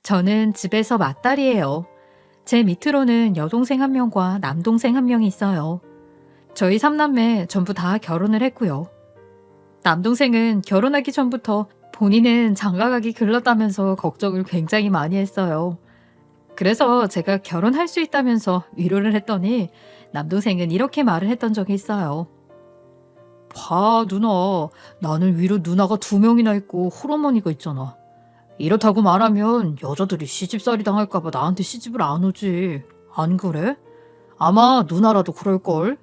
저는 집에서 맏딸이에요. 제 밑으로는 여동생 한 명과 남동생 한 명이 있어요. 저희 삼남매 전부 다 결혼을 했고요. 남동생은 결혼하기 전부터 본인은 장가가기 글렀다면서 걱정을 굉장히 많이 했어요. 그래서 제가 결혼할 수 있다면서 위로를 했더니 남동생은 이렇게 말을 했던 적이 있어요. 봐, 누나. 나는 위로 누나가 2명이나 있고 홀어머니가 있잖아. 이렇다고 말하면 여자들이 시집살이 당할까봐 나한테 시집을 안 오지. 안 그래? 아마 누나라도 그럴걸?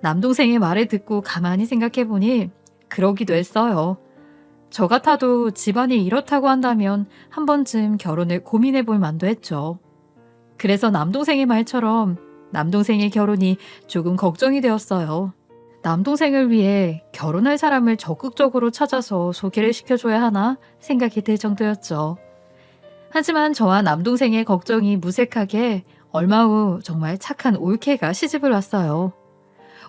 남동생의 말을 듣고 가만히 생각해보니 그러기도 했어요. 저 같아도 집안이 이렇다고 한다면 한 번쯤 결혼을 고민해볼 만도 했죠. 그래서 남동생의 말처럼 남동생의 결혼이 조금 걱정이 되었어요. 남동생을 위해 결혼할 사람을 적극적으로 찾아서 소개를 시켜줘야 하나 생각이 들 정도였죠. 하지만 저와 남동생의 걱정이 무색하게 얼마 후 정말 착한 올케가 시집을 왔어요.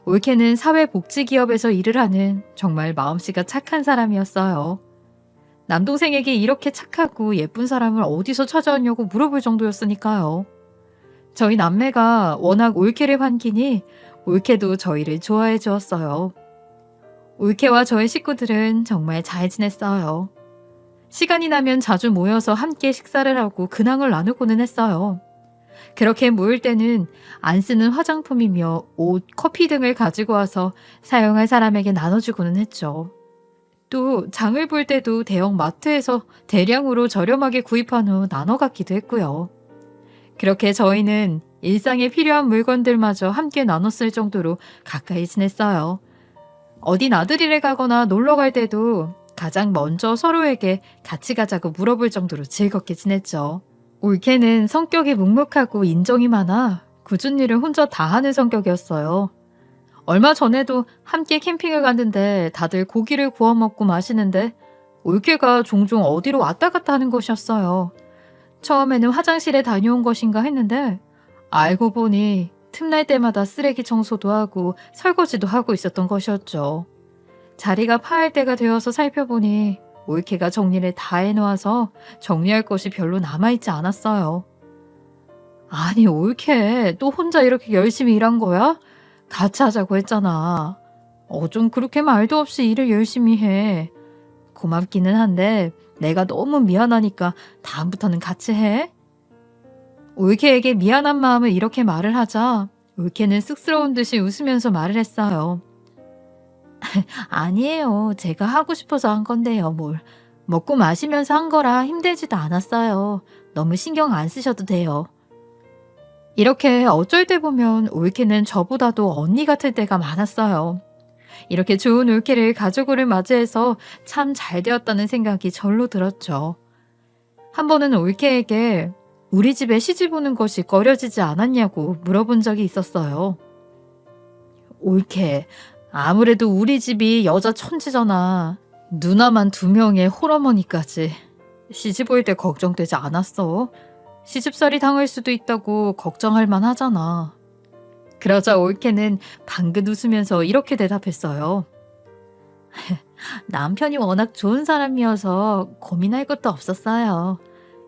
올케는 사회복지기업에서 일을 하는 정말 마음씨가 착한 사람이었어요. 남동생에게 이렇게 착하고 예쁜 사람을 어디서 찾아왔냐고 물어볼 정도였으니까요. 저희 남매가 워낙 올케를 환기니 올케도 저희를 좋아해 주었어요. 올케와 저의 식구들은 정말 잘 지냈어요. 시간이 나면 자주 모여서 함께 식사를 하고 근황을 나누고는 했어요. 그렇게 모일 때는 안 쓰는 화장품이며 옷, 커피 등을 가지고 와서 사용할 사람에게 나눠주고는 했죠. 또 장을 볼 때도 대형 마트에서 대량으로 저렴하게 구입한 후 나눠 갖기도 했고요. 그렇게 저희는 일상에 필요한 물건들마저 함께 나눠 쓸 정도로 가까이 지냈어요. 어디 나들이를 가거나 놀러 갈 때도 가장 먼저 서로에게 같이 가자고 물어볼 정도로 즐겁게 지냈죠. 올케는 성격이 묵묵하고 인정이 많아 굳은 일을 혼자 다 하는 성격이었어요. 얼마 전에도 함께 캠핑을 갔는데 다들 고기를 구워 먹고 마시는데 올케가 종종 어디로 왔다 갔다 하는 것이었어요. 처음에는 화장실에 다녀온 것인가 했는데 알고 보니 틈날 때마다 쓰레기 청소도 하고 설거지도 하고 있었던 것이었죠. 자리가 파할 때가 되어서 살펴보니 올케가 정리를 다 해놓아서 정리할 것이 별로 남아있지 않았어요. 아니 올케 또 혼자 이렇게 열심히 일한 거야? 같이 하자고 했잖아. 좀 그렇게 말도 없이 일을 열심히 해. 고맙기는 한데 내가 너무 미안하니까 다음부터는 같이 해. 올케에게 미안한 마음을 이렇게 말을 하자 올케는 쑥스러운 듯이 웃으면서 말을 했어요. 아니에요. 제가 하고 싶어서 한 건데요. 뭘. 먹고 마시면서 한 거라 힘들지도 않았어요. 너무 신경 안 쓰셔도 돼요. 이렇게 어쩔 때 보면 올케는 저보다도 언니 같을 때가 많았어요. 이렇게 좋은 올케를 가족으로 맞이해서 참 잘 되었다는 생각이 절로 들었죠. 한 번은 올케에게 우리 집에 시집 오는 것이 꺼려지지 않았냐고 물어본 적이 있었어요. 올케, 아무래도 우리 집이 여자 천지잖아. 누나만 2명에 홀어머니까지. 시집 올 때 걱정되지 않았어? 시집살이 당할 수도 있다고 걱정할 만하잖아. 그러자 올케는 방긋 웃으면서 이렇게 대답했어요. 남편이 워낙 좋은 사람이어서 고민할 것도 없었어요.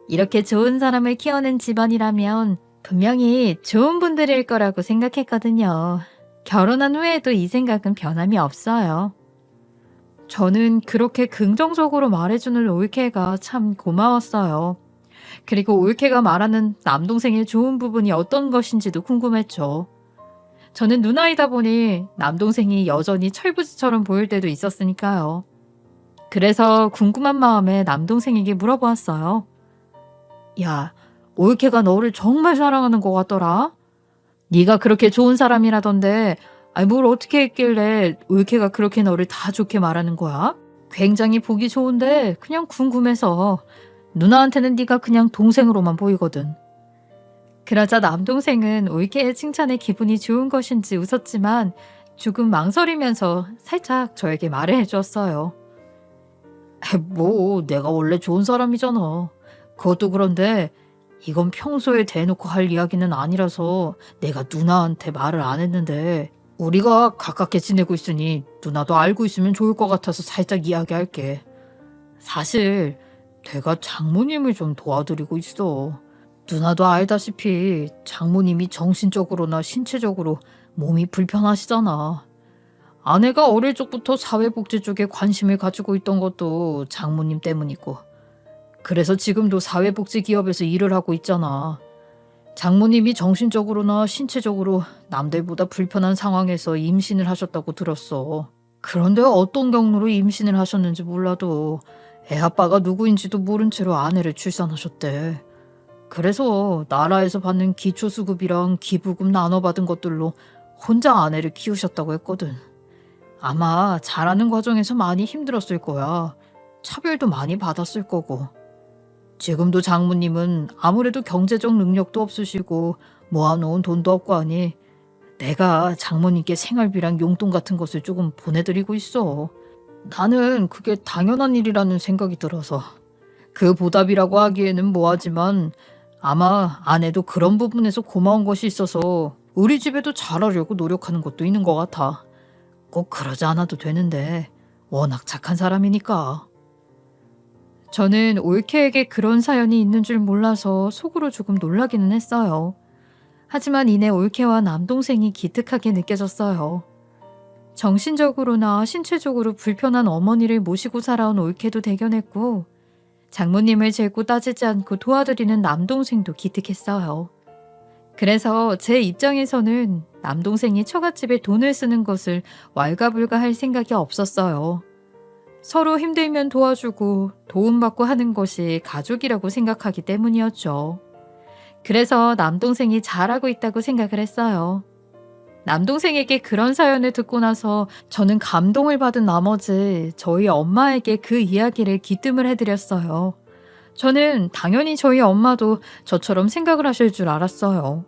이렇게 좋은 사람을 키워낸 집안이라면 분명히 좋은 분들일 거라고 생각했거든요. 결혼한 후에도 이 생각은 변함이 없어요. 저는 그렇게 긍정적으로 말해주는 올케가 참 고마웠어요. 그리고 올케가 말하는 남동생의 좋은 부분이 어떤 것인지도 궁금했죠. 저는 누나이다 보니 남동생이 여전히 철부지처럼 보일 때도 있었으니까요. 그래서 궁금한 마음에 남동생에게 물어보았어요. 야, 올케가 너를 정말 사랑하는 것 같더라. 네가 그렇게 좋은 사람이라던데 뭘 어떻게 했길래 올케가 그렇게 너를 다 좋게 말하는 거야? 굉장히 보기 좋은데 그냥 궁금해서. 누나한테는 네가 그냥 동생으로만 보이거든. 그러자 남동생은 올케의 칭찬에 기분이 좋은 것인지 웃었지만 조금 망설이면서 살짝 저에게 말을 해주었어요. 뭐 내가 원래 좋은 사람이잖아. 그것도 그런데 이건 평소에 대놓고 할 이야기는 아니라서 내가 누나한테 말을 안 했는데 우리가 가깝게 지내고 있으니 누나도 알고 있으면 좋을 것 같아서 살짝 이야기할게. 사실 내가 장모님을 좀 도와드리고 있어. 누나도 알다시피 장모님이 정신적으로나 신체적으로 몸이 불편하시잖아. 아내가 어릴 적부터 사회복지 쪽에 관심을 가지고 있던 것도 장모님 때문이고, 그래서 지금도 사회복지 기업에서 일을 하고 있잖아. 장모님이 정신적으로나 신체적으로 남들보다 불편한 상황에서 임신을 하셨다고 들었어. 그런데 어떤 경로로 임신을 하셨는지 몰라도 애 아빠가 누구인지도 모른 채로 아내를 출산하셨대. 그래서 나라에서 받는 기초수급이랑 기부금 나눠받은 것들로 혼자 아내를 키우셨다고 했거든. 아마 자라는 과정에서 많이 힘들었을 거야. 차별도 많이 받았을 거고. 지금도 장모님은 아무래도 경제적 능력도 없으시고 모아놓은 돈도 없고 하니 내가 장모님께 생활비랑 용돈 같은 것을 조금 보내드리고 있어. 나는 그게 당연한 일이라는 생각이 들어서. 그 보답이라고 하기에는 뭐하지만 아마 아내도 그런 부분에서 고마운 것이 있어서 우리 집에도 잘하려고 노력하는 것도 있는 것 같아. 꼭 그러지 않아도 되는데 워낙 착한 사람이니까. 저는 올케에게 그런 사연이 있는 줄 몰라서 속으로 조금 놀라기는 했어요. 하지만 이내 올케와 남동생이 기특하게 느껴졌어요. 정신적으로나 신체적으로 불편한 어머니를 모시고 살아온 올케도 대견했고, 장모님을 재고 따지지 않고 도와드리는 남동생도 기특했어요. 그래서 제 입장에서는 남동생이 처갓집에 돈을 쓰는 것을 왈가불가할 생각이 없었어요. 서로 힘들면 도와주고 도움받고 하는 것이 가족이라고 생각하기 때문이었죠. 그래서 남동생이 잘하고 있다고 생각을 했어요. 남동생에게 그런 사연을 듣고 나서 저는 감동을 받은 나머지 저희 엄마에게 그 이야기를 귀뜸을 해드렸어요. 저는 당연히 저희 엄마도 저처럼 생각을 하실 줄 알았어요.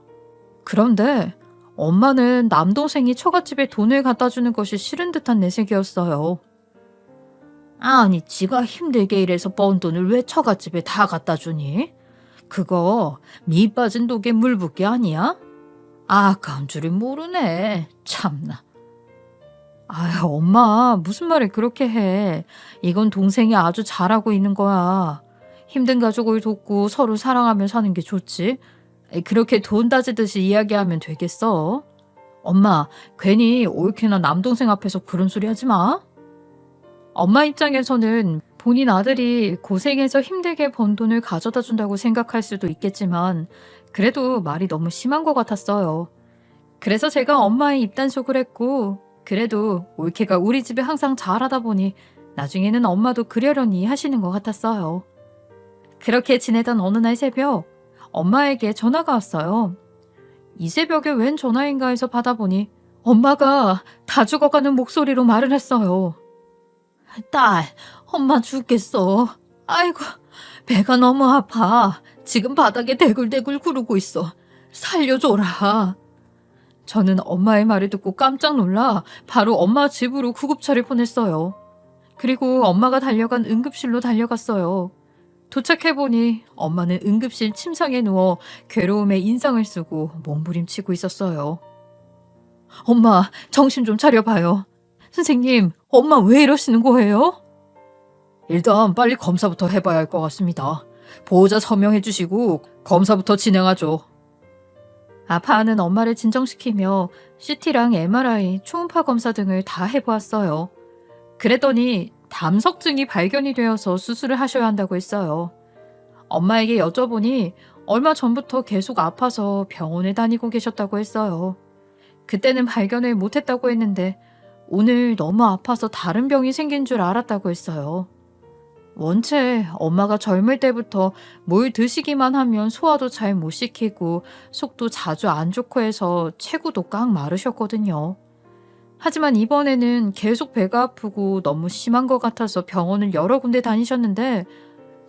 그런데 엄마는 남동생이 처갓집에 돈을 갖다 주는 것이 싫은 듯한 내색이었어요. 아니, 지가 힘들게 일해서 번 돈을 왜 처갓집에 다 갖다 주니? 그거 미 빠진 독에 물 붓기 아니야? 아까운 줄을 모르네. 참나. 아유, 엄마, 무슨 말을 그렇게 해. 이건 동생이 아주 잘하고 있는 거야. 힘든 가족을 돕고 서로 사랑하며 사는 게 좋지. 그렇게 돈 따지듯이 이야기하면 되겠어? 엄마, 괜히 올케나 남동생 앞에서 그런 소리 하지 마. 엄마 입장에서는 본인 아들이 고생해서 힘들게 번 돈을 가져다 준다고 생각할 수도 있겠지만 그래도 말이 너무 심한 것 같았어요. 그래서 제가 엄마의 입단속을 했고, 그래도 올케가 우리 집에 항상 잘하다 보니 나중에는 엄마도 그러려니 하시는 것 같았어요. 그렇게 지내던 어느 날 새벽 엄마에게 전화가 왔어요. 이 새벽에 웬 전화인가 해서 받아보니 엄마가 다 죽어가는 목소리로 말을 했어요. 딸, 엄마 죽겠어. 아이고, 배가 너무 아파. 지금 바닥에 대굴대굴 구르고 있어. 살려줘라. 저는 엄마의 말을 듣고 깜짝 놀라 바로 엄마 집으로 구급차를 보냈어요. 그리고 엄마가 달려간 응급실로 달려갔어요. 도착해보니 엄마는 응급실 침상에 누워 괴로움에 인상을 쓰고 몸부림치고 있었어요. 엄마, 정신 좀 차려봐요. 선생님, 엄마 왜 이러시는 거예요? 일단 빨리 검사부터 해봐야 할 것 같습니다. 보호자 서명해 주시고 검사부터 진행하죠. 아파하는 엄마를 진정시키며 CT랑 MRI, 초음파 검사 등을 다 해보았어요. 그랬더니 담석증이 발견이 되어서 수술을 하셔야 한다고 했어요. 엄마에게 여쭤보니 얼마 전부터 계속 아파서 병원에 다니고 계셨다고 했어요. 그때는 발견을 못했다고 했는데 오늘 너무 아파서 다른 병이 생긴 줄 알았다고 했어요. 원체 엄마가 젊을 때부터 뭘 드시기만 하면 소화도 잘 못 시키고 속도 자주 안 좋고 해서 체구도 꽉 마르셨거든요. 하지만 이번에는 계속 배가 아프고 너무 심한 것 같아서 병원을 여러 군데 다니셨는데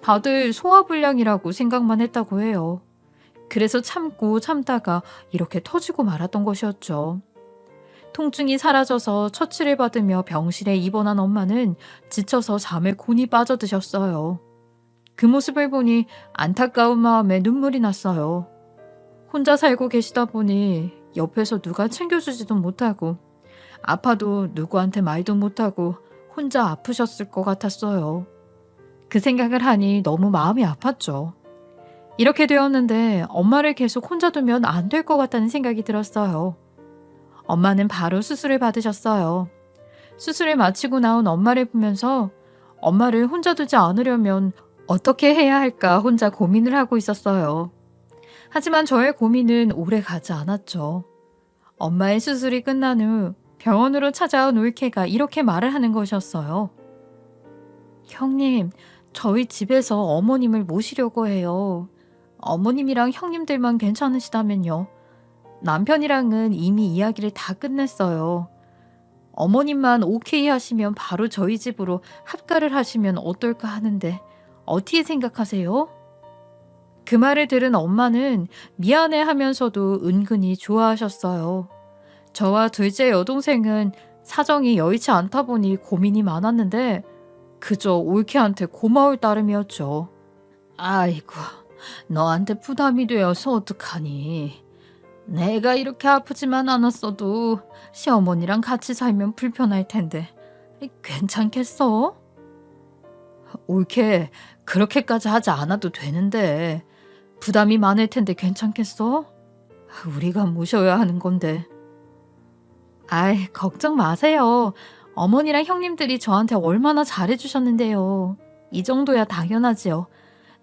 다들 소화불량이라고 생각만 했다고 해요. 그래서 참고 참다가 이렇게 터지고 말았던 것이었죠. 통증이 사라져서 처치를 받으며 병실에 입원한 엄마는 지쳐서 잠에 곤히 빠져드셨어요. 그 모습을 보니 안타까운 마음에 눈물이 났어요. 혼자 살고 계시다 보니 옆에서 누가 챙겨주지도 못하고 아파도 누구한테 말도 못하고 혼자 아프셨을 것 같았어요. 그 생각을 하니 너무 마음이 아팠죠. 이렇게 되었는데 엄마를 계속 혼자 두면 안 될 것 같다는 생각이 들었어요. 엄마는 바로 수술을 받으셨어요. 수술을 마치고 나온 엄마를 보면서 엄마를 혼자 두지 않으려면 어떻게 해야 할까 혼자 고민을 하고 있었어요. 하지만 저의 고민은 오래 가지 않았죠. 엄마의 수술이 끝난 후 병원으로 찾아온 올케가 이렇게 말을 하는 것이었어요. 형님, 저희 집에서 어머님을 모시려고 해요. 어머님이랑 형님들만 괜찮으시다면요. 남편이랑은 이미 이야기를 다 끝냈어요. 어머님만 오케이 하시면 바로 저희 집으로 합가를 하시면 어떨까 하는데 어떻게 생각하세요? 그 말을 들은 엄마는 미안해 하면서도 은근히 좋아하셨어요. 저와 둘째 여동생은 사정이 여의치 않다 보니 고민이 많았는데 그저 올케한테 고마울 따름이었죠. 아이고, 너한테 부담이 되어서 어떡하니. 내가 이렇게 아프지만 않았어도 시어머니랑 같이 살면 불편할 텐데 괜찮겠어? 올케, 그렇게까지 하지 않아도 되는데 부담이 많을 텐데 괜찮겠어? 우리가 모셔야 하는 건데. 아이, 걱정 마세요. 어머니랑 형님들이 저한테 얼마나 잘해주셨는데요. 이 정도야 당연하지요.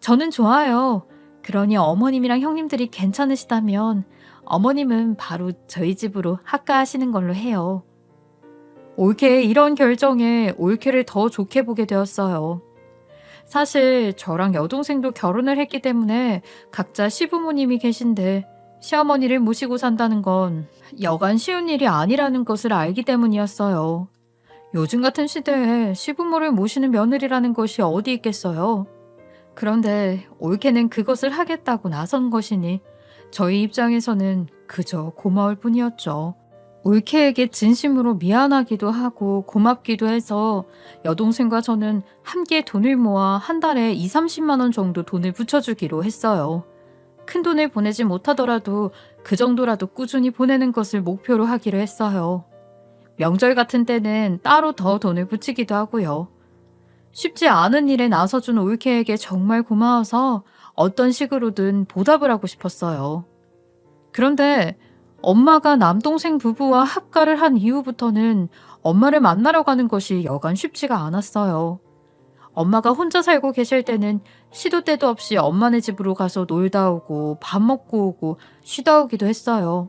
저는 좋아요. 그러니 어머님이랑 형님들이 괜찮으시다면 어머님은 바로 저희 집으로 합가하시는 걸로 해요. 올케의 이런 결정에 올케를 더 좋게 보게 되었어요. 사실 저랑 여동생도 결혼을 했기 때문에 각자 시부모님이 계신데 시어머니를 모시고 산다는 건 여간 쉬운 일이 아니라는 것을 알기 때문이었어요. 요즘 같은 시대에 시부모를 모시는 며느리라는 것이 어디 있겠어요. 그런데 올케는 그것을 하겠다고 나선 것이니 저희 입장에서는 그저 고마울 뿐이었죠. 올케에게 진심으로 미안하기도 하고 고맙기도 해서 여동생과 저는 함께 돈을 모아 한 달에 2, 30만 원 정도 돈을 붙여주기로 했어요. 큰 돈을 보내지 못하더라도 그 정도라도 꾸준히 보내는 것을 목표로 하기로 했어요. 명절 같은 때는 따로 더 돈을 붙이기도 하고요. 쉽지 않은 일에 나서준 올케에게 정말 고마워서 어떤 식으로든 보답을 하고 싶었어요. 그런데 엄마가 남동생 부부와 합가를 한 이후부터는 엄마를 만나러 가는 것이 여간 쉽지가 않았어요. 엄마가 혼자 살고 계실 때는 시도 때도 없이 엄마네 집으로 가서 놀다 오고 밥 먹고 오고 쉬다 오기도 했어요.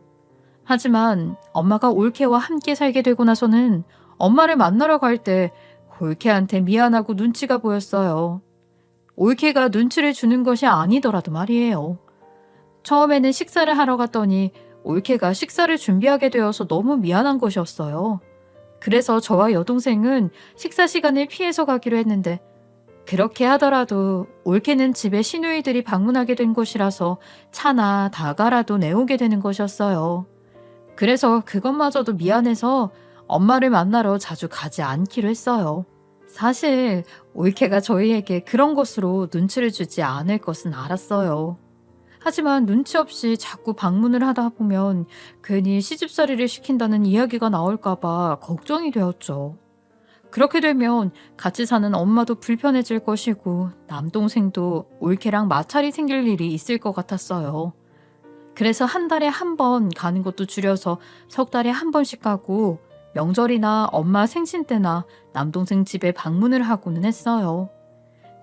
하지만 엄마가 올케와 함께 살게 되고 나서는 엄마를 만나러 갈 때 올케한테 미안하고 눈치가 보였어요. 올케가 눈치를 주는 것이 아니더라도 말이에요. 처음에는 식사를 하러 갔더니 올케가 식사를 준비하게 되어서 너무 미안한 것이었어요. 그래서 저와 여동생은 식사 시간을 피해서 가기로 했는데 그렇게 하더라도 올케는 집에 시누이들이 방문하게 된 곳이라서 차나 다가라도 내오게 되는 것이었어요. 그래서 그것마저도 미안해서 엄마를 만나러 자주 가지 않기로 했어요. 사실 올케가 저희에게 그런 것으로 눈치를 주지 않을 것은 알았어요. 하지만 눈치 없이 자꾸 방문을 하다 보면 괜히 시집살이를 시킨다는 이야기가 나올까봐 걱정이 되었죠. 그렇게 되면 같이 사는 엄마도 불편해질 것이고 남동생도 올케랑 마찰이 생길 일이 있을 것 같았어요. 그래서 한 달에 한 번 가는 것도 줄여서 석 달에 한 번씩 가고 명절이나 엄마 생신 때나 남동생 집에 방문을 하고는 했어요.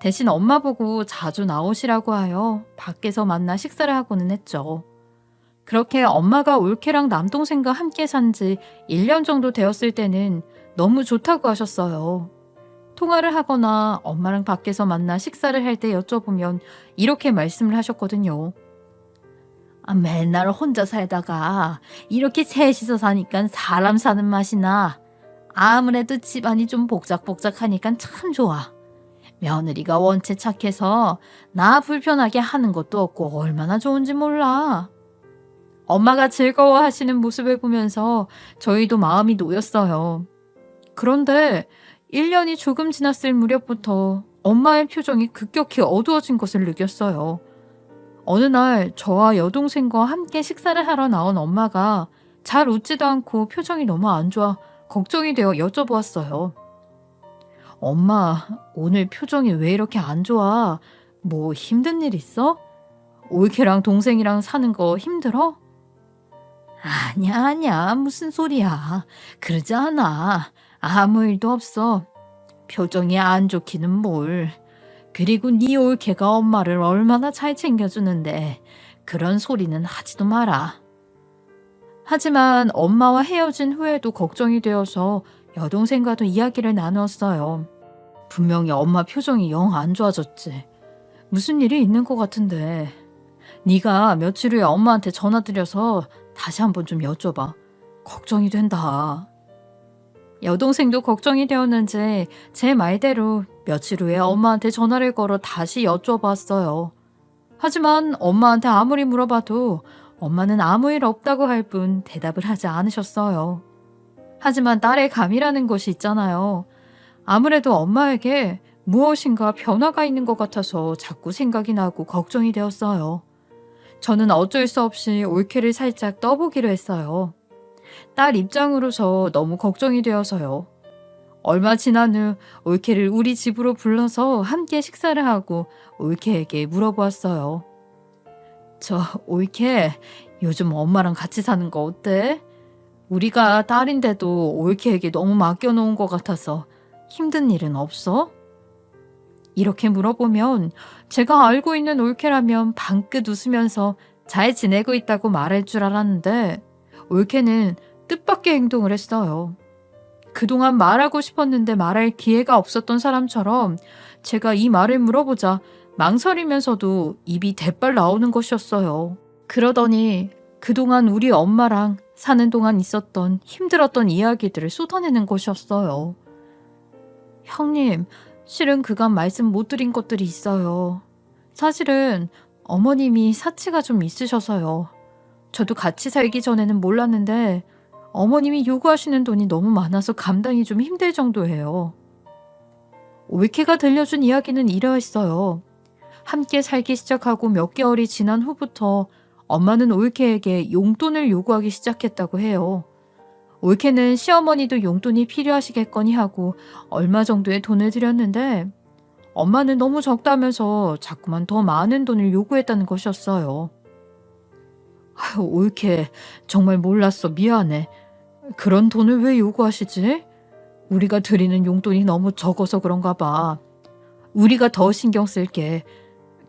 대신 엄마 보고 자주 나오시라고 하여 밖에서 만나 식사를 하고는 했죠. 그렇게 엄마가 올케랑 남동생과 함께 산 지 1년 정도 되었을 때는 너무 좋다고 하셨어요. 통화를 하거나 엄마랑 밖에서 만나 식사를 할 때 여쭤보면 이렇게 말씀을 하셨거든요. 맨날 혼자 살다가 이렇게 셋이서 사니까 사람 사는 맛이 나. 아무래도 집안이 좀 복작복작하니까 참 좋아. 며느리가 원체 착해서 나 불편하게 하는 것도 없고 얼마나 좋은지 몰라. 엄마가 즐거워하시는 모습을 보면서 저희도 마음이 놓였어요. 그런데 1년이 조금 지났을 무렵부터 엄마의 표정이 급격히 어두워진 것을 느꼈어요. 어느 날 저와 여동생과 함께 식사를 하러 나온 엄마가 잘 웃지도 않고 표정이 너무 안 좋아 걱정이 되어 여쭤보았어요. 엄마, 오늘 표정이 왜 이렇게 안 좋아? 뭐 힘든 일 있어? 올케랑 동생이랑 사는 거 힘들어? 아니야, 아니야. 무슨 소리야. 그러지 않아. 아무 일도 없어. 표정이 안 좋기는 뭘. 그리고 네 올케가 엄마를 얼마나 잘 챙겨주는데 그런 소리는 하지도 마라. 하지만 엄마와 헤어진 후에도 걱정이 되어서 여동생과도 이야기를 나누었어요. 분명히 엄마 표정이 영 안 좋아졌지. 무슨 일이 있는 것 같은데. 네가 며칠 후에 엄마한테 전화드려서 다시 한번 좀 여쭤봐. 걱정이 된다. 여동생도 걱정이 되었는지 제 말대로 며칠 후에 엄마한테 전화를 걸어 다시 여쭤봤어요. 하지만 엄마한테 아무리 물어봐도 엄마는 아무 일 없다고 할 뿐 대답을 하지 않으셨어요. 하지만 딸의 감이라는 것이 있잖아요. 아무래도 엄마에게 무엇인가 변화가 있는 것 같아서 자꾸 생각이 나고 걱정이 되었어요. 저는 어쩔 수 없이 올케를 살짝 떠보기로 했어요. 딸 입장으로서 너무 걱정이 되어서요. 얼마 지난 후 올케를 우리 집으로 불러서 함께 식사를 하고 올케에게 물어보았어요. 저 올케, 요즘 엄마랑 같이 사는 거 어때? 우리가 딸인데도 올케에게 너무 맡겨놓은 것 같아서 힘든 일은 없어? 이렇게 물어보면 제가 알고 있는 올케라면 방긋 웃으면서 잘 지내고 있다고 말할 줄 알았는데 올케는 뜻밖의 행동을 했어요. 그동안 말하고 싶었는데 말할 기회가 없었던 사람처럼 제가 이 말을 물어보자 망설이면서도 입이 대빨 나오는 것이었어요. 그러더니 그동안 우리 엄마랑 사는 동안 있었던 힘들었던 이야기들을 쏟아내는 것이었어요. 형님, 실은 그간 말씀 못 드린 것들이 있어요. 사실은 어머님이 사치가 좀 있으셔서요. 저도 같이 살기 전에는 몰랐는데 어머님이 요구하시는 돈이 너무 많아서 감당이 좀 힘들 정도예요. 올케가 들려준 이야기는 이러했어요. 함께 살기 시작하고 몇 개월이 지난 후부터 엄마는 올케에게 용돈을 요구하기 시작했다고 해요. 올케는 시어머니도 용돈이 필요하시겠거니 하고 얼마 정도의 돈을 드렸는데 엄마는 너무 적다면서 자꾸만 더 많은 돈을 요구했다는 것이었어요. 아유, 올케, 정말 몰랐어. 미안해. 그런 돈을 왜 요구하시지? 우리가 드리는 용돈이 너무 적어서 그런가 봐. 우리가 더 신경 쓸게.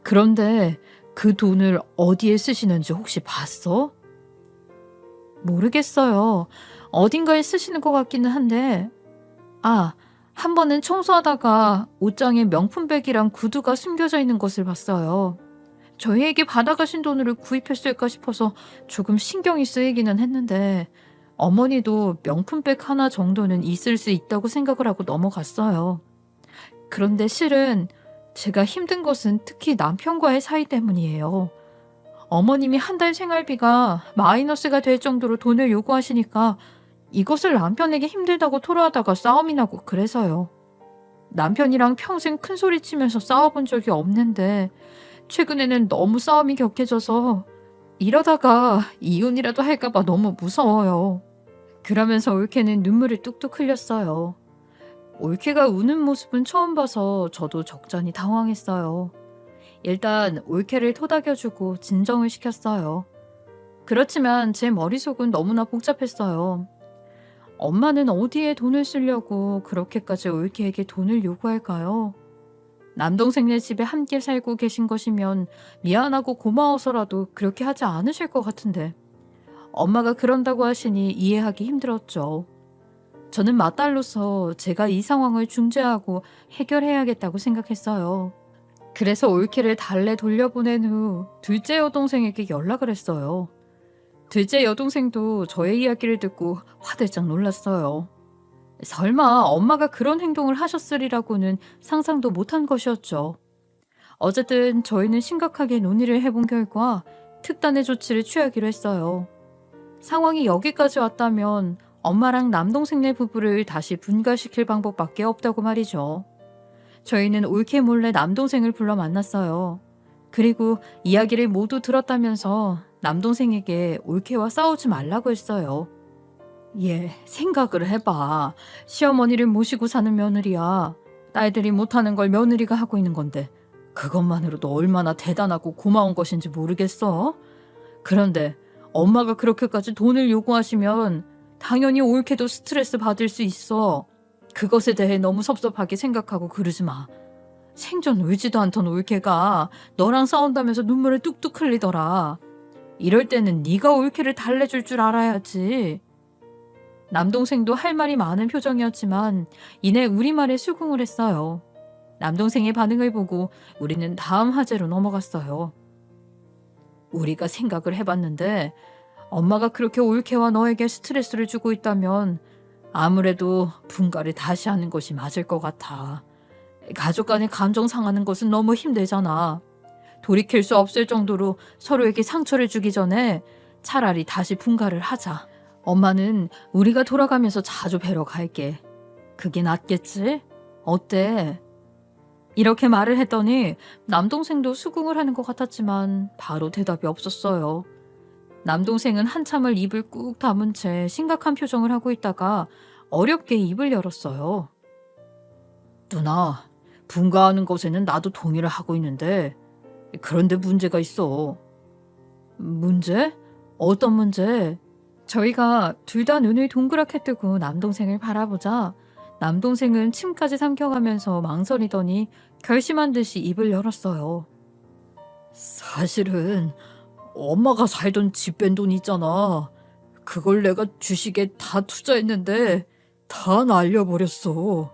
그런데 그 돈을 어디에 쓰시는지 혹시 봤어? 모르겠어요. 어딘가에 쓰시는 것 같기는 한데. 한 번은 청소하다가 옷장에 명품백이랑 구두가 숨겨져 있는 것을 봤어요. 저희에게 받아가신 돈으로 구입했을까 싶어서 조금 신경이 쓰이기는 했는데 어머니도 명품백 하나 정도는 있을 수 있다고 생각을 하고 넘어갔어요. 그런데 실은 제가 힘든 것은 특히 남편과의 사이 때문이에요. 어머님이 한 달 생활비가 마이너스가 될 정도로 돈을 요구하시니까 이것을 남편에게 힘들다고 토로하다가 싸움이 나고 그래서요. 남편이랑 평생 큰소리 치면서 싸워본 적이 없는데 최근에는 너무 싸움이 격해져서 이러다가 이혼이라도 할까봐 너무 무서워요. 그러면서 올케는 눈물을 뚝뚝 흘렸어요. 올케가 우는 모습은 처음 봐서 저도 적잖이 당황했어요. 일단 올케를 토닥여주고 진정을 시켰어요. 그렇지만 제 머릿속은 너무나 복잡했어요. 엄마는 어디에 돈을 쓰려고 그렇게까지 올케에게 돈을 요구할까요? 남동생네 집에 함께 살고 계신 것이면 미안하고 고마워서라도 그렇게 하지 않으실 것 같은데 엄마가 그런다고 하시니 이해하기 힘들었죠. 저는 맏딸로서 제가 이 상황을 중재하고 해결해야겠다고 생각했어요. 그래서 올케를 달래 돌려보낸 후 둘째 여동생에게 연락을 했어요. 둘째 여동생도 저의 이야기를 듣고 화들짝 놀랐어요. 설마 엄마가 그런 행동을 하셨으리라고는 상상도 못한 것이었죠. 어쨌든 저희는 심각하게 논의를 해본 결과 특단의 조치를 취하기로 했어요. 상황이 여기까지 왔다면 엄마랑 남동생네 부부를 다시 분가시킬 방법밖에 없다고 말이죠. 저희는 올케 몰래 남동생을 불러 만났어요. 그리고 이야기를 모두 들었다면서 남동생에게 올케와 싸우지 말라고 했어요. 생각을 해봐. 시어머니를 모시고 사는 며느리야. 딸들이 못하는 걸 며느리가 하고 있는 건데 그것만으로도 얼마나 대단하고 고마운 것인지 모르겠어? 그런데 엄마가 그렇게까지 돈을 요구하시면 당연히 올케도 스트레스 받을 수 있어. 그것에 대해 너무 섭섭하게 생각하고 그러지 마. 생전 울지도 않던 올케가 너랑 싸운다면서 눈물을 뚝뚝 흘리더라. 이럴 때는 네가 올케를 달래줄 줄 알아야지. 남동생도 할 말이 많은 표정이었지만 이내 우리말에 수긍을 했어요. 남동생의 반응을 보고 우리는 다음 화제로 넘어갔어요. 우리가 생각을 해봤는데 엄마가 그렇게 올케와 너에게 스트레스를 주고 있다면 아무래도 분가를 다시 하는 것이 맞을 것 같아. 가족 간의 감정 상하는 것은 너무 힘들잖아. 돌이킬 수 없을 정도로 서로에게 상처를 주기 전에 차라리 다시 분가를 하자. 엄마는 우리가 돌아가면서 자주 뵈러 갈게. 그게 낫겠지? 어때? 이렇게 말을 했더니 남동생도 수긍을 하는 것 같았지만 바로 대답이 없었어요. 남동생은 한참을 입을 꾹 다문 채 심각한 표정을 하고 있다가 어렵게 입을 열었어요. 누나, 분가하는 것에는 나도 동의를 하고 있는데 그런데 문제가 있어. 문제? 어떤 문제? 저희가 둘 다 눈을 동그랗게 뜨고 남동생을 바라보자 남동생은 침까지 삼켜가면서 망설이더니 결심한 듯이 입을 열었어요. 사실은 엄마가 살던 집 뺀 돈 있잖아. 그걸 내가 주식에 다 투자했는데 다 날려버렸어.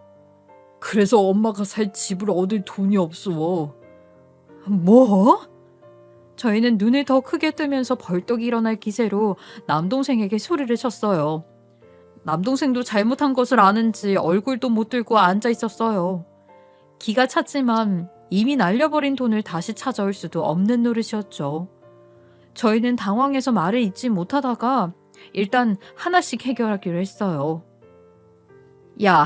그래서 엄마가 살 집을 얻을 돈이 없어. 뭐? 저희는 눈을 더 크게 뜨면서 벌떡 일어날 기세로 남동생에게 소리를 쳤어요. 남동생도 잘못한 것을 아는지 얼굴도 못 들고 앉아 있었어요. 기가 찼지만 이미 날려버린 돈을 다시 찾아올 수도 없는 노릇이었죠. 저희는 당황해서 말을 잇지 못하다가 일단 하나씩 해결하기로 했어요. 야,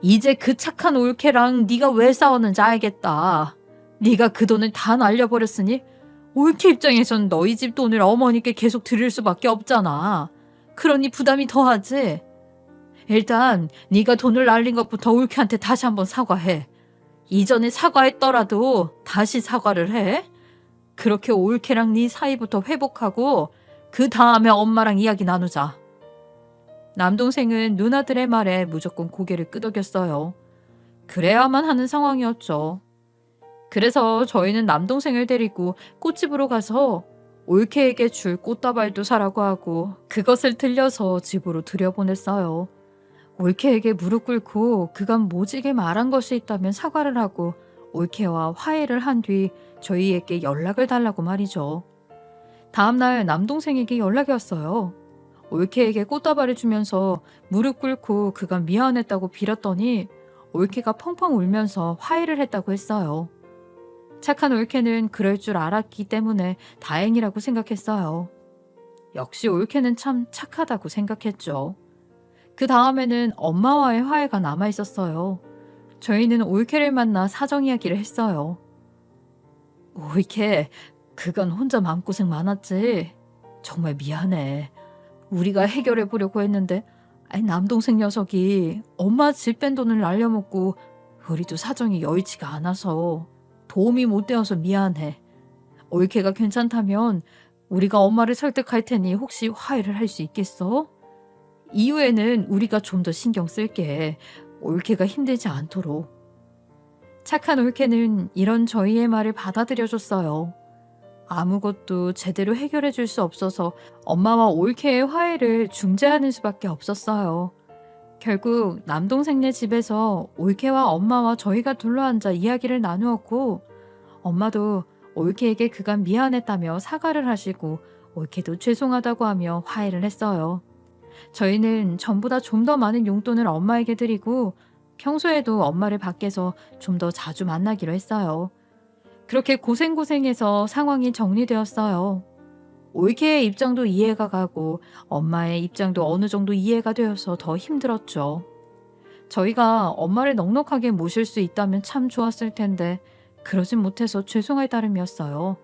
이제 그 착한 올케랑 네가 왜 싸웠는지 알겠다. 네가 그 돈을 다 날려버렸으니 올케 입장에선 너희 집 돈을 어머니께 계속 드릴 수밖에 없잖아. 그러니 부담이 더하지. 일단 네가 돈을 날린 것부터 올케한테 다시 한번 사과해. 이전에 사과했더라도 다시 사과를 해. 그렇게 올케랑 네 사이부터 회복하고 그 다음에 엄마랑 이야기 나누자. 남동생은 누나들의 말에 무조건 고개를 끄덕였어요. 그래야만 하는 상황이었죠. 그래서 저희는 남동생을 데리고 꽃집으로 가서 올케에게 줄 꽃다발도 사라고 하고 그것을 들려서 집으로 들여보냈어요. 올케에게 무릎 꿇고 그간 모지게 말한 것이 있다면 사과를 하고 올케와 화해를 한 뒤 저희에게 연락을 달라고 말이죠. 다음날 남동생에게 연락이 왔어요. 올케에게 꽃다발을 주면서 무릎 꿇고 그간 미안했다고 빌었더니 올케가 펑펑 울면서 화해를 했다고 했어요. 착한 올케는 그럴 줄 알았기 때문에 다행이라고 생각했어요. 역시 올케는 참 착하다고 생각했죠. 그 다음에는 엄마와의 화해가 남아있었어요. 저희는 올케를 만나 사정 이야기를 했어요. 올케, 그간 혼자 마음고생 많았지. 정말 미안해. 우리가 해결해 보려고 했는데 남동생 녀석이 엄마 집 뺀 돈을 날려먹고 우리도 사정이 여의치가 않아서 도움이 못 되어서 미안해. 올케가 괜찮다면 우리가 엄마를 설득할 테니 혹시 화해를 할 수 있겠어? 이후에는 우리가 좀 더 신경 쓸게. 올케가 힘들지 않도록. 착한 올케는 이런 저희의 말을 받아들여줬어요. 아무것도 제대로 해결해 줄 수 없어서 엄마와 올케의 화해를 중재하는 수밖에 없었어요. 결국 남동생네 집에서 올케와 엄마와 저희가 둘러앉아 이야기를 나누었고 엄마도 올케에게 그간 미안했다며 사과를 하시고 올케도 죄송하다고 하며 화해를 했어요. 저희는 전보다 좀 더 많은 용돈을 엄마에게 드리고 평소에도 엄마를 밖에서 좀 더 자주 만나기로 했어요. 그렇게 고생고생해서 상황이 정리되었어요. 올케의 입장도 이해가 가고 엄마의 입장도 어느 정도 이해가 되어서 더 힘들었죠. 저희가 엄마를 넉넉하게 모실 수 있다면 참 좋았을 텐데 그러진 못해서 죄송할 따름이었어요.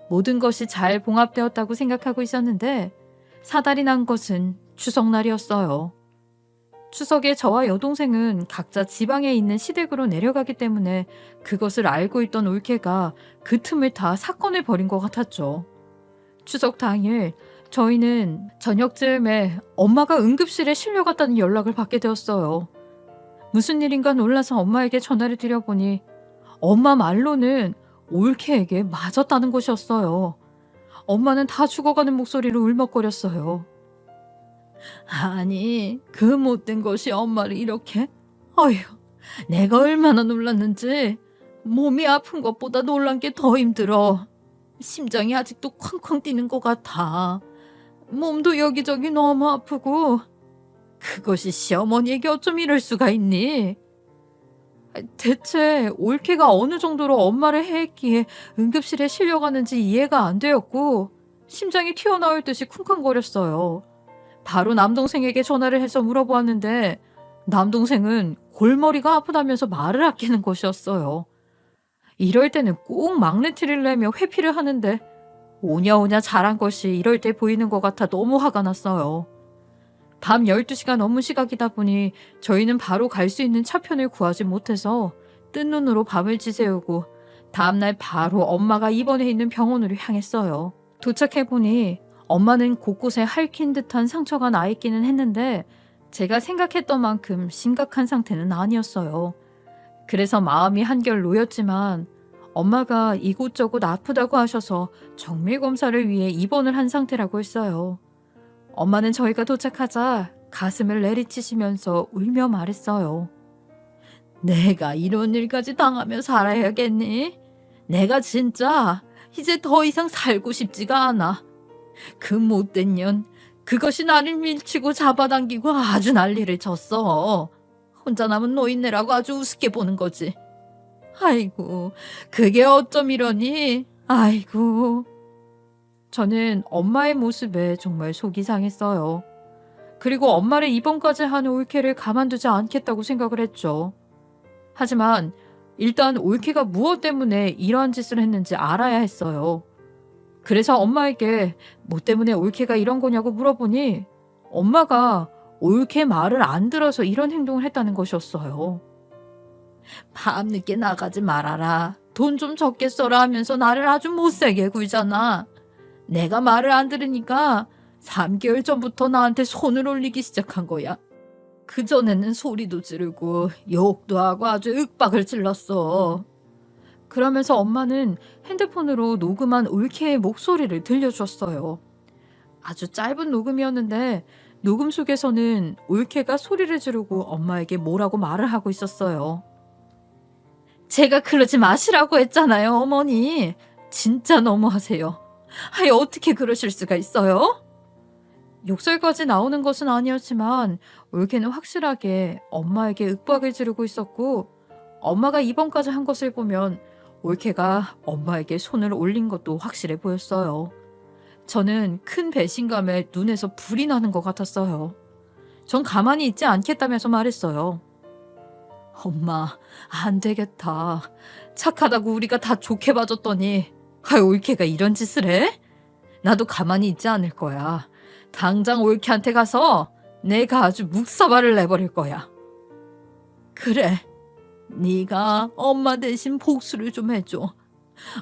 모든 것이 잘 봉합되었다고 생각하고 있었는데 사달이 난 것은 추석날이었어요. 추석에 저와 여동생은 각자 지방에 있는 시댁으로 내려가기 때문에 그것을 알고 있던 올케가 그 틈을 타 사건을 벌인 것 같았죠. 추석 당일 저희는 저녁쯤에 엄마가 응급실에 실려갔다는 연락을 받게 되었어요. 무슨 일인가 놀라서 엄마에게 전화를 드려보니 엄마 말로는 올케에게 맞았다는 것이었어요. 엄마는 다 죽어가는 목소리로 울먹거렸어요. 아니, 그 못된 것이 엄마를 이렇게? 어휴, 내가 얼마나 놀랐는지 몸이 아픈 것보다 놀란 게 더 힘들어. 심장이 아직도 쾅쾅 뛰는 것 같아. 몸도 여기저기 너무 아프고. 그것이 시어머니에게 어쩜 이럴 수가 있니? 대체 올케가 어느 정도로 엄마를 해했기에 응급실에 실려가는지 이해가 안 되었고 심장이 튀어나올 듯이 쿵쾅거렸어요. 바로 남동생에게 전화를 해서 물어보았는데 남동생은 골머리가 아프다면서 말을 아끼는 것이었어요. 이럴 때는 꼭 막내티를 내며 회피를 하는데 오냐오냐 잘한 것이 이럴 때 보이는 것 같아 너무 화가 났어요. 밤 12시가 넘은 시각이다 보니 저희는 바로 갈 수 있는 차편을 구하지 못해서 뜬 눈으로 밤을 지새우고 다음날 바로 엄마가 입원해 있는 병원으로 향했어요. 도착해보니 엄마는 곳곳에 핥힌 듯한 상처가 나 있기는 했는데 제가 생각했던 만큼 심각한 상태는 아니었어요. 그래서 마음이 한결 놓였지만 엄마가 이곳저곳 아프다고 하셔서 정밀 검사를 위해 입원을 한 상태라고 했어요. 엄마는 저희가 도착하자 가슴을 내리치시면서 울며 말했어요. 내가 이런 일까지 당하며 살아야겠니? 내가 진짜 이제 더 이상 살고 싶지가 않아. 그 못된 년, 그것이 나를 밀치고 잡아당기고 아주 난리를 쳤어. 혼자 남은 노인네라고 아주 우습게 보는 거지. 아이고, 그게 어쩜 이러니? 아이고. 저는 엄마의 모습에 정말 속이 상했어요. 그리고 엄마를 입원까지 한 올케를 가만두지 않겠다고 생각을 했죠. 하지만 일단 올케가 무엇 때문에 이러한 짓을 했는지 알아야 했어요. 그래서 엄마에게 뭐 때문에 올케가 이런 거냐고 물어보니 엄마가 올케 말을 안 들어서 이런 행동을 했다는 것이었어요. 밤늦게 나가지 말아라. 돈 좀 적게 써라 하면서 나를 아주 못살게 굴잖아. 내가 말을 안 들으니까 3개월 전부터 나한테 손을 올리기 시작한 거야. 그전에는 소리도 지르고 욕도 하고 아주 윽박을 질렀어. 그러면서 엄마는 핸드폰으로 녹음한 올케의 목소리를 들려줬어요. 아주 짧은 녹음이었는데 녹음 속에서는 올케가 소리를 지르고 엄마에게 뭐라고 말을 하고 있었어요. 제가 그러지 마시라고 했잖아요, 어머니. 진짜 너무하세요. 아니, 어떻게 그러실 수가 있어요? 욕설까지 나오는 것은 아니었지만 올케는 확실하게 엄마에게 윽박을 지르고 있었고 엄마가 입원까지 한 것을 보면 올케가 엄마에게 손을 올린 것도 확실해 보였어요. 저는 큰 배신감에 눈에서 불이 나는 것 같았어요. 전 가만히 있지 않겠다면서 말했어요. 엄마, 안 되겠다. 착하다고 우리가 다 좋게 봐줬더니 올케가 이런 짓을 해? 나도 가만히 있지 않을 거야. 당장 올케한테 가서 내가 아주 묵사발을 내버릴 거야. 그래, 네가 엄마 대신 복수를 좀 해줘.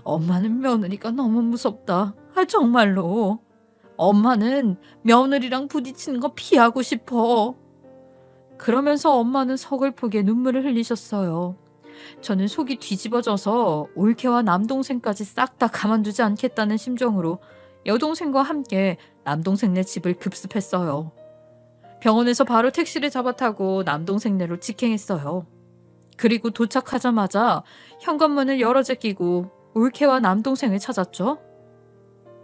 엄마는 며느리가 너무 무섭다. 정말로. 엄마는 며느리랑 부딪히는 거 피하고 싶어. 그러면서 엄마는 서글프게 눈물을 흘리셨어요. 저는 속이 뒤집어져서 올케와 남동생까지 싹 다 가만두지 않겠다는 심정으로 여동생과 함께 남동생네 집을 급습했어요. 병원에서 바로 택시를 잡아 타고 남동생네로 직행했어요. 그리고 도착하자마자 현관문을 열어 제끼고 올케와 남동생을 찾았죠.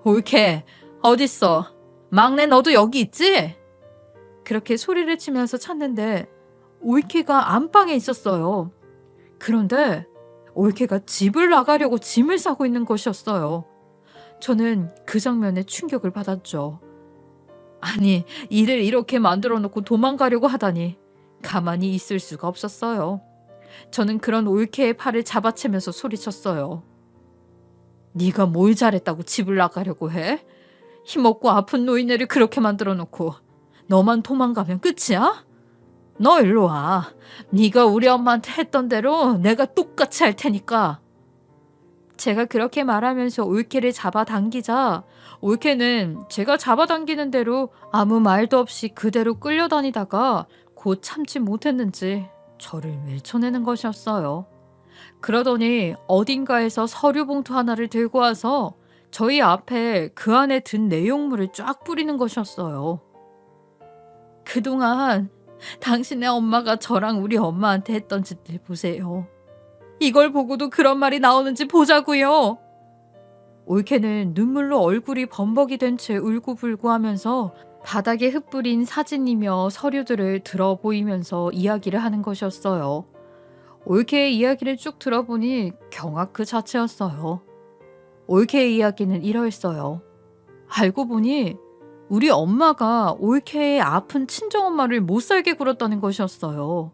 올케, 어딨어? 막내 너도 여기 있지? 그렇게 소리를 치면서 찾는데 올케가 안방에 있었어요. 그런데 올케가 집을 나가려고 짐을 싸고 있는 것이었어요. 저는 그 장면에 충격을 받았죠. 아니, 일을 이렇게 만들어 놓고 도망가려고 하다니 가만히 있을 수가 없었어요. 저는 그런 올케의 팔을 잡아채면서 소리쳤어요. 네가 뭘 잘했다고 집을 나가려고 해? 힘없고 아픈 노인네를 그렇게 만들어 놓고 너만 도망가면 끝이야? 너 일로 와. 네가 우리 엄마한테 했던 대로 내가 똑같이 할 테니까. 제가 그렇게 말하면서 올케를 잡아당기자 올케는 제가 잡아당기는 대로 아무 말도 없이 그대로 끌려다니다가 곧 참지 못했는지 저를 밀쳐내는 것이었어요. 그러더니 어딘가에서 서류 봉투 하나를 들고 와서 저희 앞에 그 안에 든 내용물을 쫙 뿌리는 것이었어요. 그동안 당신의 엄마가 저랑 우리 엄마한테 했던 짓들 보세요. 이걸 보고도 그런 말이 나오는지 보자고요. 올케는 눈물로 얼굴이 범벅이 된 채 울고불고 하면서 바닥에 흩뿌린 사진이며 서류들을 들어 보이면서 이야기를 하는 것이었어요. 올케의 이야기를 쭉 들어보니 경악 그 자체였어요. 올케의 이야기는 이러했어요. 알고 보니 우리 엄마가 올케의 아픈 친정엄마를 못살게 굴었다는 것이었어요.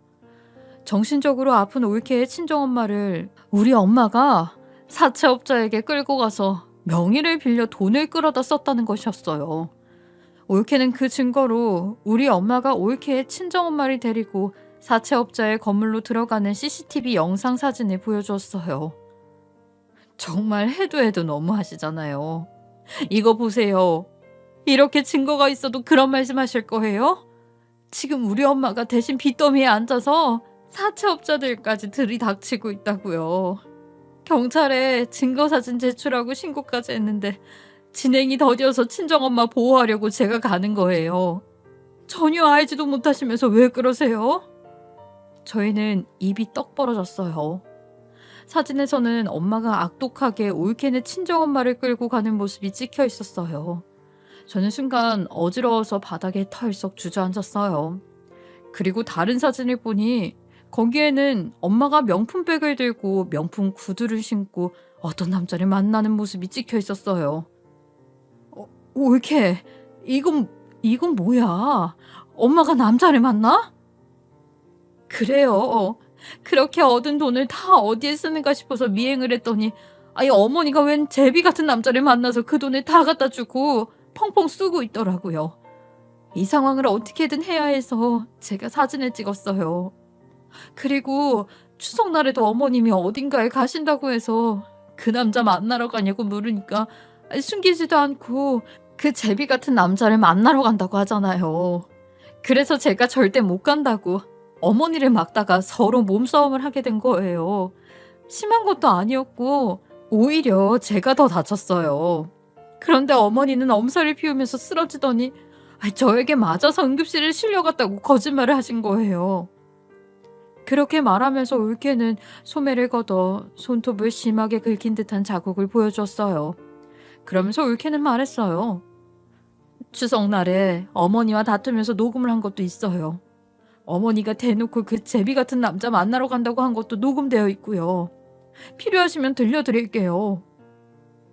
정신적으로 아픈 올케의 친정엄마를 우리 엄마가 사채업자에게 끌고 가서 명의를 빌려 돈을 끌어다 썼다는 것이었어요. 올케는 그 증거로 우리 엄마가 올케의 친정엄마를 데리고 사채업자의 건물로 들어가는 CCTV 영상 사진을 보여주었어요. 정말 해도 해도 너무하시잖아요. 이거 보세요. 이렇게 증거가 있어도 그런 말씀하실 거예요? 지금 우리 엄마가 대신 빚더미에 앉아서 사채업자들까지 들이닥치고 있다고요. 경찰에 증거사진 제출하고 신고까지 했는데 진행이 더뎌서 친정엄마 보호하려고 제가 가는 거예요. 전혀 알지도 못하시면서 왜 그러세요? 저희는 입이 떡 벌어졌어요. 사진에서는 엄마가 악독하게 올케네 친정엄마를 끌고 가는 모습이 찍혀 있었어요. 저는 순간 어지러워서 바닥에 털썩 주저앉았어요. 그리고 다른 사진을 보니 거기에는 엄마가 명품백을 들고 명품 구두를 신고 어떤 남자를 만나는 모습이 찍혀 있었어요. 올케, 이건 뭐야? 엄마가 남자를 만나? 그래요. 그렇게 얻은 돈을 다 어디에 쓰는가 싶어서 미행을 했더니 어머니가 웬 제비 같은 남자를 만나서 그 돈을 다 갖다 주고 펑펑 쓰고 있더라고요. 이 상황을 어떻게든 해야 해서 제가 사진을 찍었어요. 그리고 추석날에도 어머님이 어딘가에 가신다고 해서 그 남자 만나러 가냐고 물으니까 숨기지도 않고 그 제비 같은 남자를 만나러 간다고 하잖아요. 그래서 제가 절대 못 간다고 어머니를 막다가 서로 몸싸움을 하게 된 거예요. 심한 것도 아니었고 오히려 제가 더 다쳤어요. 그런데 어머니는 엄살을 피우면서 쓰러지더니 저에게 맞아서 응급실에 실려갔다고 거짓말을 하신 거예요. 그렇게 말하면서 올케는 소매를 걷어 손톱을 심하게 긁힌 듯한 자국을 보여줬어요. 그러면서 올케는 말했어요. 추석날에 어머니와 다투면서 녹음을 한 것도 있어요. 어머니가 대놓고 그 제비 같은 남자 만나러 간다고 한 것도 녹음되어 있고요. 필요하시면 들려드릴게요.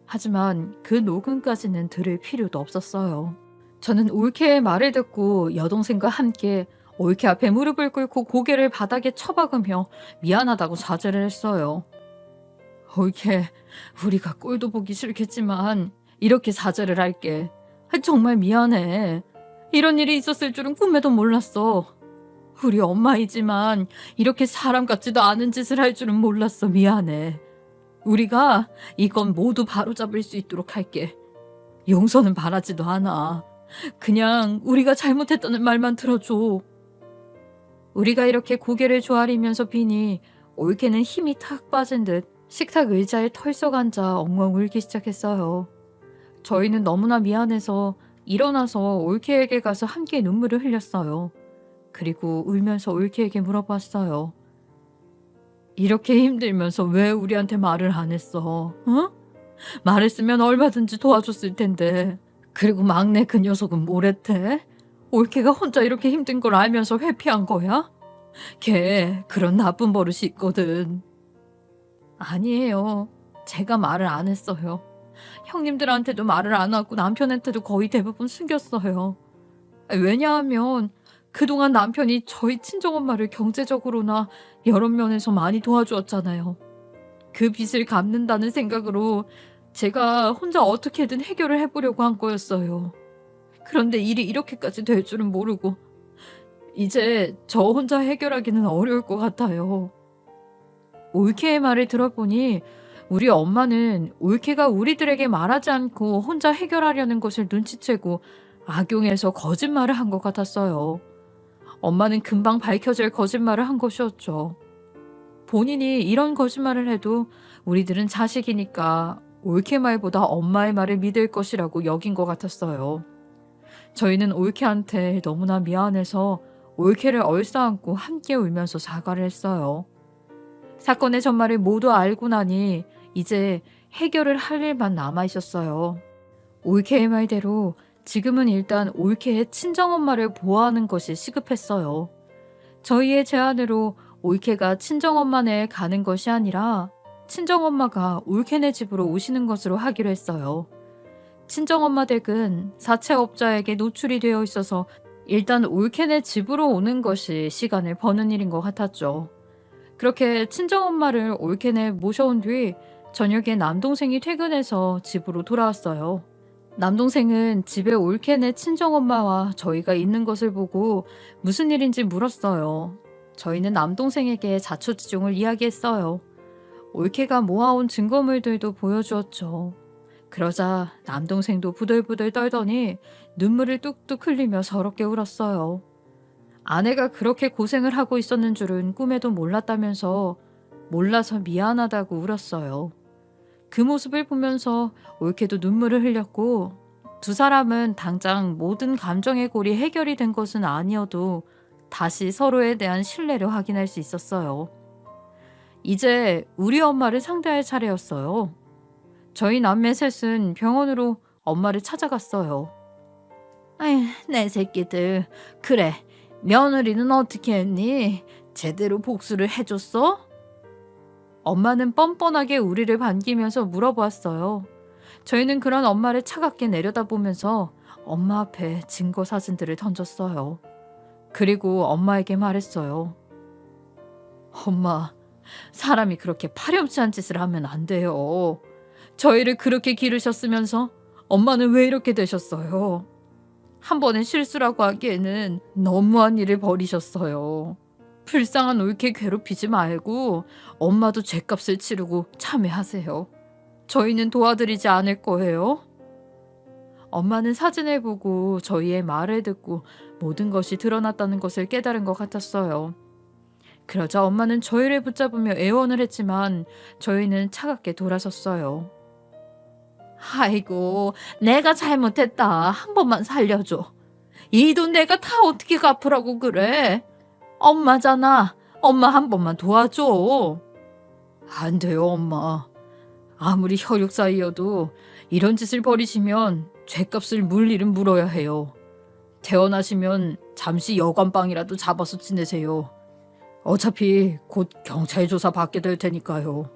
하지만 그 녹음까지는 들을 필요도 없었어요. 저는 올케의 말을 듣고 여동생과 함께 올케 앞에 무릎을 꿇고 고개를 바닥에 쳐박으며 미안하다고 사죄를 했어요. 올케, 우리가 꼴도 보기 싫겠지만 이렇게 사죄를 할게. 정말 미안해. 이런 일이 있었을 줄은 꿈에도 몰랐어. 우리 엄마이지만 이렇게 사람 같지도 않은 짓을 할 줄은 몰랐어. 미안해. 우리가 이건 모두 바로잡을 수 있도록 할게. 용서는 바라지도 않아. 그냥 우리가 잘못했다는 말만 들어줘. 우리가 이렇게 고개를 조아리면서 비니 올케는 힘이 탁 빠진 듯 식탁 의자에 털썩 앉아 엉엉 울기 시작했어요. 저희는 너무나 미안해서 일어나서 올케에게 가서 함께 눈물을 흘렸어요. 그리고 울면서 올케에게 물어봤어요. 이렇게 힘들면서 왜 우리한테 말을 안 했어? 어? 말했으면 얼마든지 도와줬을 텐데. 그리고 막내 그 녀석은 뭐랬대? 올케가 혼자 이렇게 힘든 걸 알면서 회피한 거야? 걔 그런 나쁜 버릇이 있거든. 아니에요. 제가 말을 안 했어요. 형님들한테도 말을 안 하고 남편한테도 거의 대부분 숨겼어요. 왜냐하면 그동안 남편이 저희 친정엄마를 경제적으로나 여러 면에서 많이 도와주었잖아요. 그 빚을 갚는다는 생각으로 제가 혼자 어떻게든 해결을 해보려고 한 거였어요. 그런데 일이 이렇게까지 될 줄은 모르고 이제 저 혼자 해결하기는 어려울 것 같아요. 올케의 말을 들어보니 우리 엄마는 올케가 우리들에게 말하지 않고 혼자 해결하려는 것을 눈치채고 악용해서 거짓말을 한 것 같았어요. 엄마는 금방 밝혀질 거짓말을 한 것이었죠. 본인이 이런 거짓말을 해도 우리들은 자식이니까 올케 말보다 엄마의 말을 믿을 것이라고 여긴 것 같았어요. 저희는 올케한테 너무나 미안해서 올케를 얼싸안고 함께 울면서 사과를 했어요. 사건의 전말을 모두 알고 나니 이제 해결을 할 일만 남아 있었어요. 올케의 말대로 지금은 일단 올케의 친정엄마를 보호하는 것이 시급했어요. 저희의 제안으로 올케가 친정엄마네 가는 것이 아니라 친정엄마가 올케네 집으로 오시는 것으로 하기로 했어요. 친정엄마 댁은 사채업자에게 노출이 되어 있어서 일단 올케네 집으로 오는 것이 시간을 버는 일인 것 같았죠. 그렇게 친정엄마를 올케네 모셔온 뒤 저녁에 남동생이 퇴근해서 집으로 돌아왔어요. 남동생은 집에 올케네 친정엄마와 저희가 있는 것을 보고 무슨 일인지 물었어요. 저희는 남동생에게 자초지종을 이야기했어요. 올케가 모아온 증거물들도 보여주었죠. 그러자 남동생도 부들부들 떨더니 눈물을 뚝뚝 흘리며 서럽게 울었어요. 아내가 그렇게 고생을 하고 있었는 줄은 꿈에도 몰랐다면서 몰라서 미안하다고 울었어요. 그 모습을 보면서 올케도 눈물을 흘렸고 두 사람은 당장 모든 감정의 골이 해결이 된 것은 아니어도 다시 서로에 대한 신뢰를 확인할 수 있었어요. 이제 우리 엄마를 상대할 차례였어요. 저희 남매 셋은 병원으로 엄마를 찾아갔어요. 아휴, 내 새끼들. 그래, 며느리는 어떻게 했니? 제대로 복수를 해줬어? 엄마는 뻔뻔하게 우리를 반기면서 물어보았어요. 저희는 그런 엄마를 차갑게 내려다보면서 엄마 앞에 증거 사진들을 던졌어요. 그리고 엄마에게 말했어요. 엄마, 사람이 그렇게 파렴치한 짓을 하면 안 돼요. 저희를 그렇게 기르셨으면서 엄마는 왜 이렇게 되셨어요? 한 번의 실수라고 하기에는 너무한 일을 벌이셨어요. 불쌍한 올케 괴롭히지 말고 엄마도 죗값을 치르고 참회하세요. 저희는 도와드리지 않을 거예요. 엄마는 사진을 보고 저희의 말을 듣고 모든 것이 드러났다는 것을 깨달은 것 같았어요. 그러자 엄마는 저희를 붙잡으며 애원을 했지만 저희는 차갑게 돌아섰어요. 아이고, 내가 잘못했다. 한 번만 살려줘. 이 돈 내가 다 어떻게 갚으라고 그래? 엄마잖아. 엄마 한 번만 도와줘. 안 돼요, 엄마. 아무리 혈육 사이여도 이런 짓을 벌이시면 죗값을 물 일은 물어야 해요. 태어나시면 잠시 여관방이라도 잡아서 지내세요. 어차피 곧 경찰 조사 받게 될 테니까요.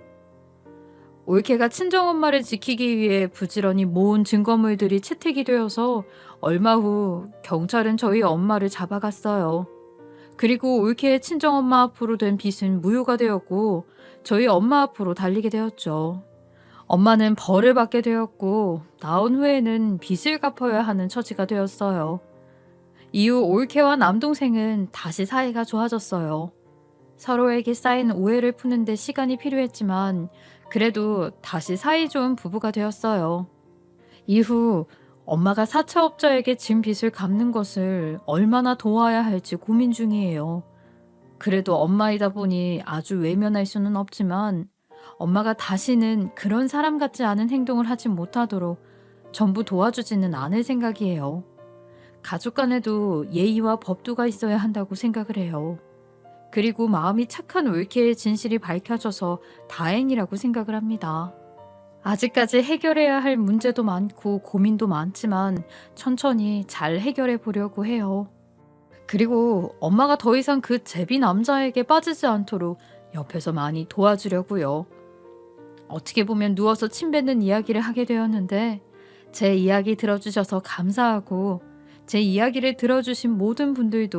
올케가 친정엄마를 지키기 위해 부지런히 모은 증거물들이 채택이 되어서 얼마 후 경찰은 저희 엄마를 잡아갔어요. 그리고 올케의 친정엄마 앞으로 된 빚은 무효가 되었고 저희 엄마 앞으로 달리게 되었죠. 엄마는 벌을 받게 되었고 나온 후에는 빚을 갚아야 하는 처지가 되었어요. 이후 올케와 남동생은 다시 사이가 좋아졌어요. 서로에게 쌓인 오해를 푸는데 시간이 필요했지만 그래도 다시 사이 좋은 부부가 되었어요. 이후 엄마가 사채업자에게 진 빚을 갚는 것을 얼마나 도와야 할지 고민 중이에요. 그래도 엄마이다 보니 아주 외면할 수는 없지만 엄마가 다시는 그런 사람 같지 않은 행동을 하지 못하도록 전부 도와주지는 않을 생각이에요. 가족 간에도 예의와 법도가 있어야 한다고 생각을 해요. 그리고 마음이 착한 올케의 진실이 밝혀져서 다행이라고 생각을 합니다. 아직까지 해결해야 할 문제도 많고 고민도 많지만 천천히 잘 해결해 보려고 해요. 그리고 엄마가 더 이상 그 제비 남자에게 빠지지 않도록 옆에서 많이 도와주려고요. 어떻게 보면 누워서 침 뱉는 이야기를 하게 되었는데 제 이야기 들어주셔서 감사하고 제 이야기를 들어주신 모든 분들도